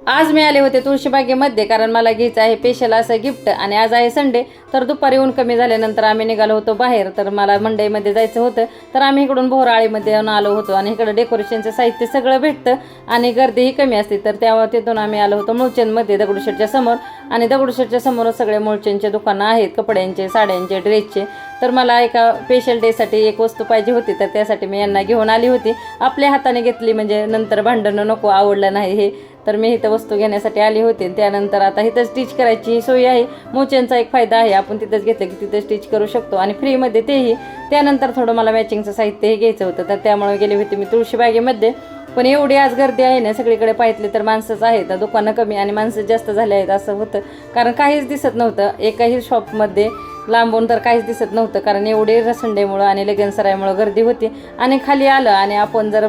आज मी आले होते तुळशीबागेमध्ये, कारण मला घ्यायचं आहे स्पेशल असं गिफ्ट आणि आज आहे संडे. तर दुपारी ऊन कमी झाल्यानंतर आम्ही निघालो होतो बाहेर. तर मला मंडईमध्ये जायचं होतं, तर आम्ही इकडून बोराळीमध्ये येऊन आलो होतो आणि इकडं डेकोरेशनचं साहित्य सगळं भेटतं आणि गर्दीही कमी असते. तर तेव्हा तिथून आम्ही आलो होतो मुळचंदमध्ये दगडूशेठच्या समोर, आणि दगडूशेठच्या समोरच सगळे मुळचंदचे दुकानं आहेत, कपड्यांचे, साड्यांचे, ड्रेसचे. तर मला एका स्पेशल डेसाठी एक वस्तू पाहिजे होती, तर त्यासाठी मी यांना घेऊन आली होती. आपल्या हाताने घेतली म्हणजे नंतर भांडणं नको, आवडलं नाही हे. तर मी इथं वस्तू घेण्यासाठी आली होती. त्यानंतर आता इथं स्टिच करायची ही सोय आहे. मोचेंचा एक फायदा आहे, आपण तिथंच घेतलं की तिथं स्टिच करू शकतो आणि फ्रीमध्ये तेही. त्यानंतर थोडं मला मॅचिंगचं साहित्यही घ्यायचं होतं, तर त्यामुळे गेले होते मी तुळशीबागेमध्ये. पण एवढी आज गर्दी आहे ना, सगळीकडे पाहितले तर माणसंच आहेत, दुकानं कमी आणि माणसं जास्त झाले आहेत असं होतं. कारण काहीच दिसत नव्हतं एकाही शॉपमध्ये, लांबून तर काहीच दिसत नव्हतं, कारण एवढे रसंडेमुळं आणि लगनसरायमुळं गर्दी होती. आणि खाली आलं आणि आपण जर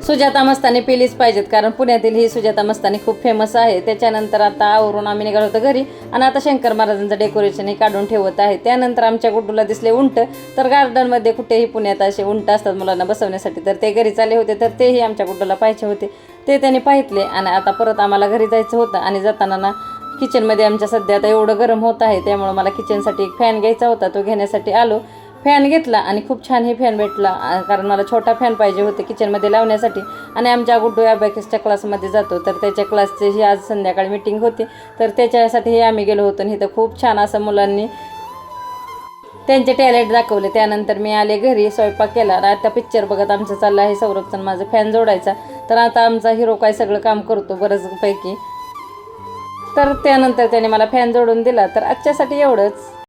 सुजाता मस्तानी पिलीच पाहिजेत, कारण पुण्यातील ही सुजाता मस्तानी खूप फेमस आहे. त्याच्यानंतर आता आवरून आम्ही निघालो होतो घरी, आणि आता शंकर महाराजांचं डेकोरेशन हे काढून ठेवत आहे. त्यानंतर आमच्या गुड्डूला दिसले उंट. तर गार्डनमध्ये कुठेही पुण्यात असे उंट असतात मुलांना बसवण्यासाठी, तर ते घरी चालले होते, तर तेही आमच्या गुड्डूला पाहायचे होते. ते त्यांनी पाहितले आणि आता परत आम्हाला घरी जायचं होतं. आणि जाताना ना किचनमध्ये आमच्या सध्या आता एवढं गरम होत आहे, त्यामुळं मला किचनसाठी एक फॅन घ्यायचा होता, तो घेण्यासाठी आलो. फॅन घेतला आणि खूप छान हे फॅन भेटला, कारण मला छोटा फॅन पाहिजे होते किचनमध्ये लावण्यासाठी. आणि आमच्या गुड्डू अबॅकसच्या क्लासमध्ये जातो, तर त्याच्या क्लासची ही आज संध्याकाळी मीटिंग होती, तर त्याच्यासाठीही आम्ही गेलो होतो. आणि इथं खूप छान असं मुलांनी त्यांचे टॅलेंट दाखवले. त्यानंतर मी आले घरी, स्वयंपाक केला. आता पिक्चर बघत आमचं चाललं आहे संरक्षण माझं फॅन जोडायचा. तर आता आमचा हिरो काय सगळं काम करतो बऱ्याचपैकी. तर त्यानंतर त्याने मला फॅन जोडून दिला. तर आजच्यासाठी एवढंच.